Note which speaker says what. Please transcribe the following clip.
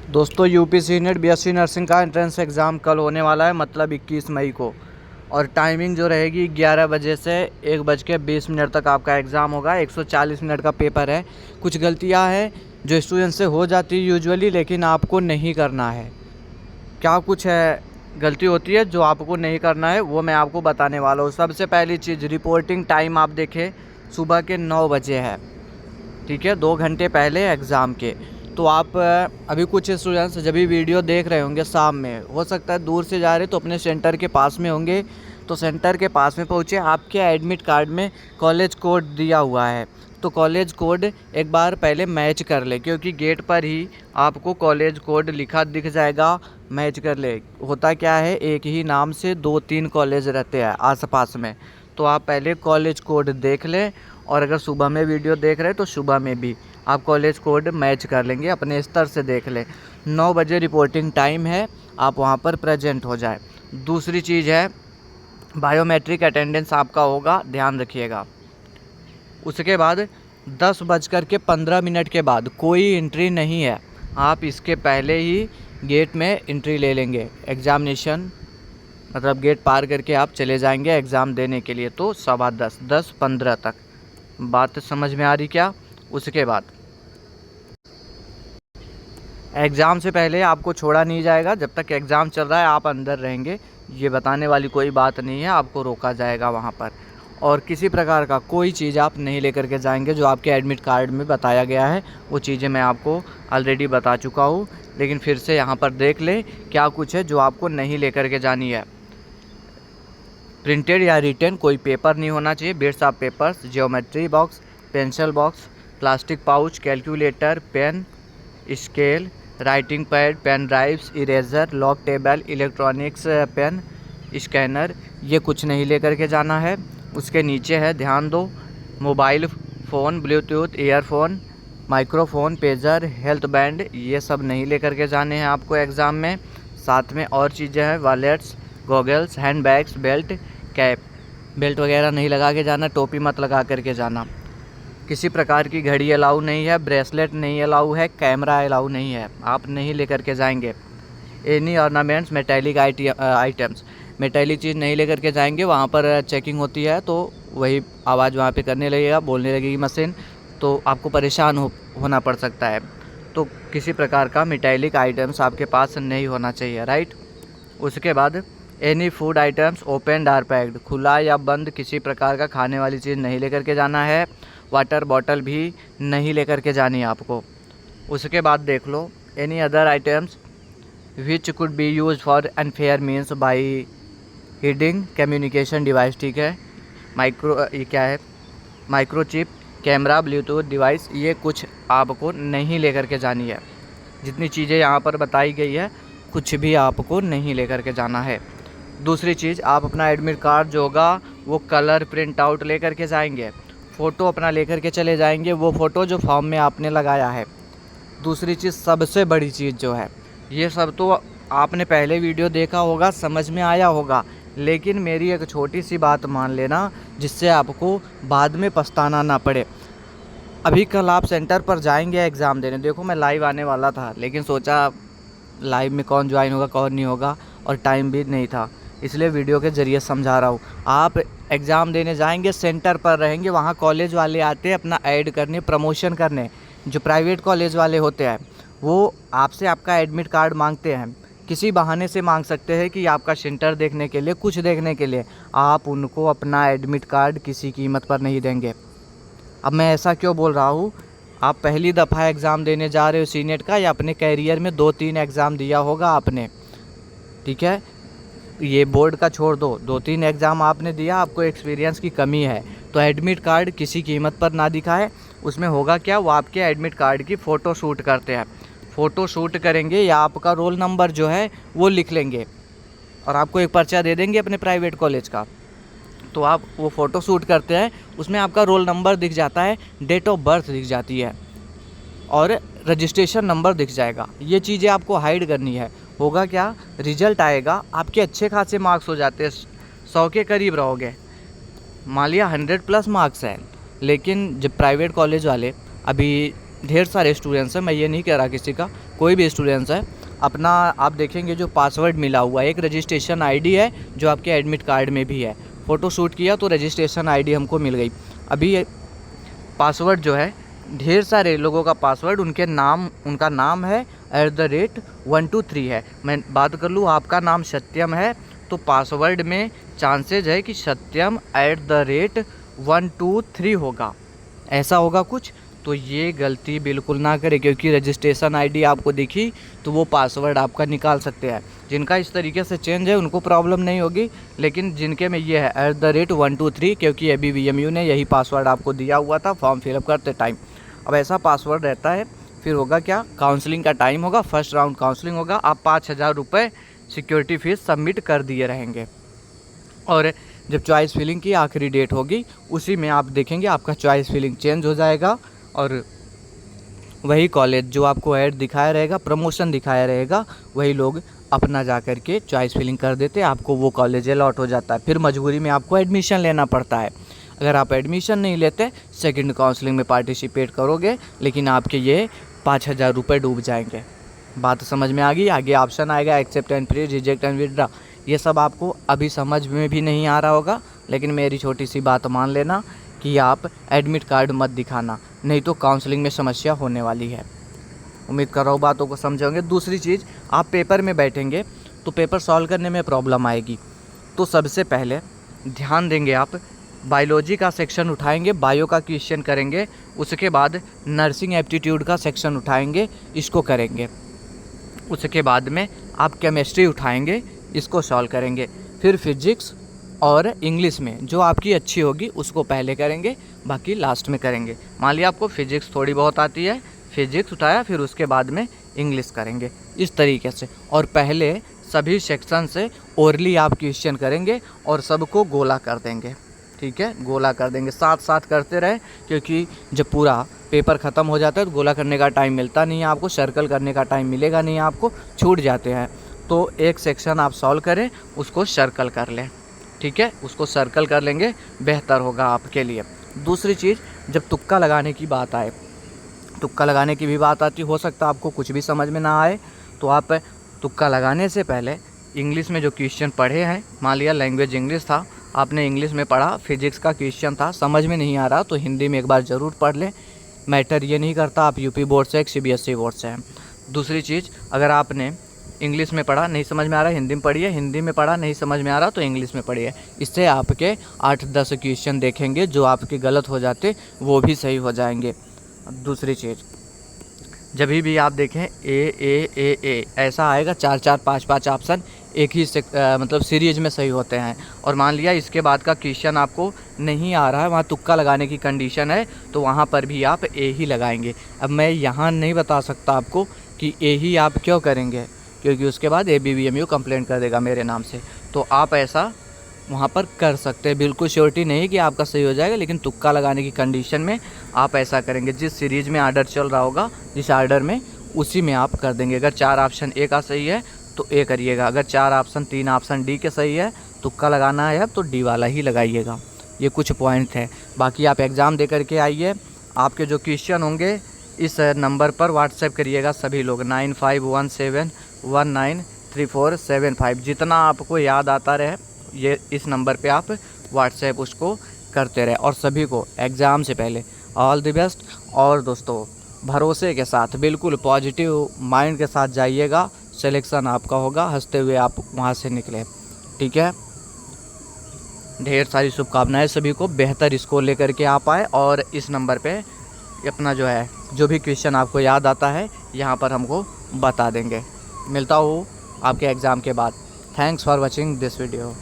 Speaker 1: दोस्तों UPC net BSc nursing का entrance exam कल होने वाला है, मतलब 21 मई को। और टाइमिंग जो रहेगी 11 बजे से 1:20 तक आपका एग्ज़ाम होगा। 140 मिनट का पेपर है। कुछ गलतियां हैं जो स्टूडेंट से हो जाती है यूजुअली, लेकिन आपको नहीं करना है। क्या कुछ है गलती होती है जो आपको नहीं करना है, वो मैं आपको बताने वाला हूँ। सबसे पहली चीज़, रिपोर्टिंग टाइम आप देखें सुबह के 9 बजे है, ठीक है, 2 घंटे पहले एग्ज़ाम के। तो आप अभी कुछ स्टूडेंट्स जब भी वीडियो देख रहे होंगे शाम में, हो सकता है दूर से जा रहे तो अपने सेंटर के पास में होंगे। तो सेंटर के पास में पहुँचे, आपके एडमिट कार्ड में कॉलेज कोड दिया हुआ है, तो कॉलेज कोड एक बार पहले मैच कर ले, क्योंकि गेट पर ही आपको कॉलेज कोड लिखा दिख जाएगा। मैच कर ले। होता क्या है, एक ही नाम से 2-3 कॉलेज रहते हैं आसपास में, तो आप पहले कॉलेज कोड देख लें। और अगर सुबह में वीडियो देख रहे हैं तो सुबह में भी आप कॉलेज कोड मैच कर लेंगे, अपने स्तर से देख लें। 9 बजे रिपोर्टिंग टाइम है, आप वहाँ पर प्रेजेंट हो जाए। दूसरी चीज़ है, बायोमेट्रिक अटेंडेंस आपका होगा, ध्यान रखिएगा। उसके बाद 10:15 के बाद कोई एंट्री नहीं है, आप इसके पहले ही गेट में एंट्री ले लेंगे। एग्ज़ामिनेशन मतलब गेट पार करके आप चले जाएंगे एग्ज़ाम देने के लिए। तो 10:15, 10:15 तक। बात समझ में आ रही क्या? उसके बाद एग्ज़ाम से पहले आपको छोड़ा नहीं जाएगा। जब तक एग्ज़ाम चल रहा है आप अंदर रहेंगे, ये बताने वाली कोई बात नहीं है, आपको रोका जाएगा वहाँ पर। और किसी प्रकार का कोई चीज़ आप नहीं लेकर के जाएंगे जो आपके एडमिट कार्ड में बताया गया है। वो चीज़ें मैं आपको ऑलरेडी बता चुका हूँ, लेकिन फिर से यहाँ पर देख लें क्या कुछ है जो आपको नहीं लेकर के जानी है। प्रिंटेड या रिटन कोई पेपर नहीं होना चाहिए, bits of papers, geometry box, pencil box, plastic pouch, calculator, pen, scale, writing pad, pen drives, eraser, log table, electronics pen, scanner, ये कुछ नहीं लेकर के जाना है। उसके नीचे है, ध्यान दो, mobile phone, Bluetooth earphone, microphone, pager, health band, ये सब नहीं लेकर के जाने हैं आपको एग्ज़ाम में। साथ में और चीज़ें हैं, wallets, goggles, hand bags, belt, cap, belt वगैरह नहीं लगा के जाना, टोपी मत लगा करके जाना। किसी प्रकार की घड़ी अलाउ नहीं है, ब्रेसलेट नहीं अलाउ है, कैमरा अलाउ नहीं है, आप नहीं लेकर के जाएंगे। Any ornaments, metallic items, metallic चीज़ नहीं लेकर के जाएंगे। वहाँ पर चेकिंग होती है तो वही आवाज़ वहाँ पे करने लगेगा, बोलने लगेगी मशीन, तो आपको परेशान होना पड़ सकता है। तो किसी प्रकार का मेटेलिक आइटम्स आपके पास नहीं होना चाहिए, राइट। उसके बाद any food items open or packed, खुला या बंद किसी प्रकार का खाने वाली चीज़ नहीं लेकर के जाना है। वाटर बॉटल भी नहीं लेकर के जानी है आपको। उसके बाद देख लो, any other items which could be use for unfair means by hiding communication device, ठीक है। ये क्या है, माइक्रोचिप, कैमरा, ब्लूटूथ डिवाइस, ये कुछ आपको नहीं लेकर के जानी है। जितनी चीज़ें यहाँ पर बताई गई है, कुछ भी आपको नहीं लेकर के जाना है। दूसरी चीज़, आप अपना एडमिट कार्ड जो होगा वो कलर प्रिंट आउट लेकर के जाएंगे। फ़ोटो अपना लेकर के चले जाएंगे, वो फ़ोटो जो फॉर्म में आपने लगाया है। दूसरी चीज़, सबसे बड़ी चीज़ जो है, ये सब तो आपने पहले वीडियो देखा होगा, समझ में आया होगा, लेकिन मेरी एक छोटी सी बात मान लेना, जिससे आपको बाद में पछताना ना पड़े। अभी कल आप सेंटर पर जाएंगे एग्ज़ाम देने। देखो मैं लाइव आने वाला था, लेकिन सोचा लाइव में कौन ज्वाइन होगा कौन नहीं होगा, और टाइम भी नहीं था, इसलिए वीडियो के ज़रिए समझा रहा हूँ। आप एग्ज़ाम देने जाएंगे, सेंटर पर रहेंगे, वहाँ कॉलेज वाले आते हैं अपना ऐड करने, प्रमोशन करने। जो प्राइवेट कॉलेज वाले होते हैं वो आपसे आपका एडमिट कार्ड मांगते हैं, किसी बहाने से मांग सकते हैं कि आपका सेंटर देखने के लिए, कुछ देखने के लिए। आप उनको अपना एडमिट कार्ड किसी कीमत पर नहीं देंगे। अब मैं ऐसा क्यों बोल रहा हूँ, आप पहली दफ़ा एग्ज़ाम देने जा रहे हो सीनेट का, या अपने कैरियर में 2-3 एग्ज़ाम दिया होगा आपने, ठीक है। ये बोर्ड का छोड़ दो, 2-3 एग्ज़ाम आपने दिया, आपको एक्सपीरियंस की कमी है, तो एडमिट कार्ड किसी कीमत पर ना दिखाए। उसमें होगा क्या, वो आपके एडमिट कार्ड की फ़ोटो शूट करते हैं। फ़ोटो शूट करेंगे या आपका रोल नंबर जो है वो लिख लेंगे, और आपको एक पर्चा दे देंगे अपने प्राइवेट कॉलेज का। तो आप वो फ़ोटो शूट करते हैं, उसमें आपका रोल नंबर दिख जाता है, डेट ऑफ बर्थ दिख जाती है, और रजिस्ट्रेशन नंबर दिख जाएगा। ये चीज़ें आपको हाइड करनी है। होगा क्या, रिजल्ट आएगा, आपके अच्छे खासे मार्क्स हो जाते हैं, 100 के करीब रहोगे, मान लिया 100+ मार्क्स हैं, लेकिन जब प्राइवेट कॉलेज वाले अभी ढेर सारे स्टूडेंट्स हैं, मैं ये नहीं कह रहा किसी का, कोई भी स्टूडेंट्स है अपना आप देखेंगे जो पासवर्ड मिला हुआ है, एक रजिस्ट्रेशन आईडी है जो आपके एडमिट कार्ड में भी है, फ़ोटो शूट किया तो रजिस्ट्रेशन आईडी हमको मिल गई। अभी ये पासवर्ड जो है ढेर सारे लोगों का पासवर्ड उनका नाम है @123 है। मैं बात कर लूँ आपका नाम सत्यम है तो पासवर्ड में चांसेज है कि सत्यम @123 होगा, ऐसा होगा कुछ। तो ये गलती बिल्कुल ना करें, क्योंकि रजिस्ट्रेशन आईडी आपको दिखी तो वो पासवर्ड आपका निकाल सकते हैं। जिनका इस तरीके से चेंज है उनको प्रॉब्लम नहीं होगी, लेकिन जिनके में ये है @123, क्योंकि अभी VMU ने यही पासवर्ड आपको दिया हुआ था फॉर्म फिलअप करते टाइम। अब ऐसा पासवर्ड रहता है, फिर होगा क्या, काउंसलिंग का टाइम होगा, फर्स्ट राउंड काउंसलिंग होगा, आप 5,000 रुपये सिक्योरिटी फीस सबमिट कर दिए रहेंगे। और जब चॉइस फिलिंग की आखिरी डेट होगी उसी में आप देखेंगे आपका चॉइस फिलिंग चेंज हो जाएगा, और वही कॉलेज जो आपको ऐड दिखाया रहेगा, प्रमोशन दिखाया रहेगा, वही लोग अपना जा कर के चॉइस फिलिंग कर देते, आपको वो कॉलेज अलॉट हो जाता है। फिर मजबूरी में आपको एडमिशन लेना पड़ता है। अगर आप एडमिशन नहीं लेते, सेकंड काउंसलिंग में पार्टिसिपेट करोगे, लेकिन आपके ये 5,000 रुपये डूब जाएंगे। बात समझ में आ गई? आगे ऑप्शन आएगा accept and free, reject and withdraw, ये सब आपको अभी समझ में भी नहीं आ रहा होगा, लेकिन मेरी छोटी सी बात मान लेना कि आप एडमिट कार्ड मत दिखाना, नहीं तो काउंसलिंग में समस्या होने वाली है। उम्मीद कर रहा हूँ बातों को समझोगे। दूसरी चीज़, आप पेपर में बैठेंगे तो पेपर सॉल्व करने में प्रॉब्लम आएगी, तो सबसे पहले ध्यान देंगे आप बायोलॉजी का सेक्शन उठाएंगे, बायो का क्वेश्चन करेंगे, उसके बाद नर्सिंग एप्टीट्यूड का सेक्शन उठाएंगे, इसको करेंगे, उसके बाद में आप केमिस्ट्री उठाएंगे, इसको सॉल्व करेंगे, फिर फिजिक्स और इंग्लिश में जो आपकी अच्छी होगी उसको पहले करेंगे, बाकी लास्ट में करेंगे। मान लिया आपको फिजिक्स थोड़ी बहुत आती है, फिजिक्स उठाया, फिर उसके बाद में इंग्लिश करेंगे, इस तरीके से। और पहले सभी सेक्शन से ओरली आप क्वेश्चन करेंगे और सबको गोला कर देंगे, ठीक है, गोला कर देंगे, साथ साथ करते रहे, क्योंकि जब पूरा पेपर ख़त्म हो जाता है तो गोला करने का टाइम मिलता नहीं है आपको, सर्कल करने का टाइम मिलेगा नहीं आपको, छूट जाते हैं। तो एक सेक्शन आप सॉल्व करें, उसको सर्कल कर लें, ठीक है, उसको सर्कल कर लेंगे, बेहतर होगा आपके लिए। दूसरी चीज़, जब तुक्का लगाने की बात आए, तुक्का लगाने की भी बात आती, हो सकता है आपको कुछ भी समझ में ना आए, तो आप तुक्का लगाने से पहले इंग्लिश में जो क्वेश्चन पढ़े हैं, मान लिया लैंग्वेज इंग्लिश था, आपने इंग्लिश में पढ़ा, फिजिक्स का क्वेश्चन था, समझ में नहीं आ रहा तो हिंदी में एक बार ज़रूर पढ़ लें। मैटर ये नहीं करता आप यूपी बोर्ड से, CBSE बोर्ड से हैं। दूसरी चीज़, अगर आपने इंग्लिश में पढ़ा, नहीं समझ में आ रहा, हिंदी में पढ़िए, हिंदी में पढ़ा, नहीं समझ में आ रहा तो इंग्लिश में पढ़िए। इससे आपके 8-10 क्वेश्चन देखेंगे, जो आपके गलत हो जाते वो भी सही हो जाएंगे। दूसरी चीज़, जब भी आप देखें ए ऐसा आएगा, 4-4, 5-5 ऑप्शन एक ही मतलब सीरीज में सही होते हैं। और मान लिया इसके बाद का क्वेश्चन आपको नहीं आ रहा है, वहाँ तुक्का लगाने की कंडीशन है, तो वहाँ पर भी आप ए ही लगाएंगे। अब मैं यहाँ नहीं बता सकता आपको कि ए ही आप क्यों करेंगे, क्योंकि उसके बाद ABVMU कंप्लेंट कर देगा मेरे नाम से। तो आप ऐसा वहाँ पर कर सकते हैं, बिल्कुल श्योरिटी नहीं कि आपका सही हो जाएगा, लेकिन तुक्का लगाने की कंडीशन में आप ऐसा करेंगे। जिस सीरीज़ में आर्डर चल रहा होगा, जिस आर्डर में, उसी में आप कर देंगे। अगर 4 ऑप्शन ए का सही है तो ए करिएगा, अगर 4 ऑप्शन 3 ऑप्शन डी के सही है, तुक्का लगाना है तो डी वाला ही लगाइएगा। ये कुछ पॉइंट है, बाकी आप एग्ज़ाम दे करके आइए। आपके जो क्वेश्चन होंगे इस नंबर पर व्हाट्सएप करिएगा सभी लोग, 9517193475। जितना आपको याद आता रहे, ये इस नंबर पे आप व्हाट्सएप उसको करते रहे। और सभी को एग्ज़ाम से पहले ऑल द बेस्ट। और दोस्तों, भरोसे के साथ, बिल्कुल पॉजिटिव माइंड के साथ जाइएगा, सिलेक्शन आपका होगा, हंसते हुए आप वहाँ से निकले, ठीक है। ढेर सारी शुभकामनाएं सभी को, बेहतर स्कोर लेकर के आप आए, और इस नंबर पे अपना जो भी क्वेश्चन आपको याद आता है यहाँ पर हमको बता देंगे। मिलता हूँ आपके एग्ज़ाम के बाद। Thanks for watching this video.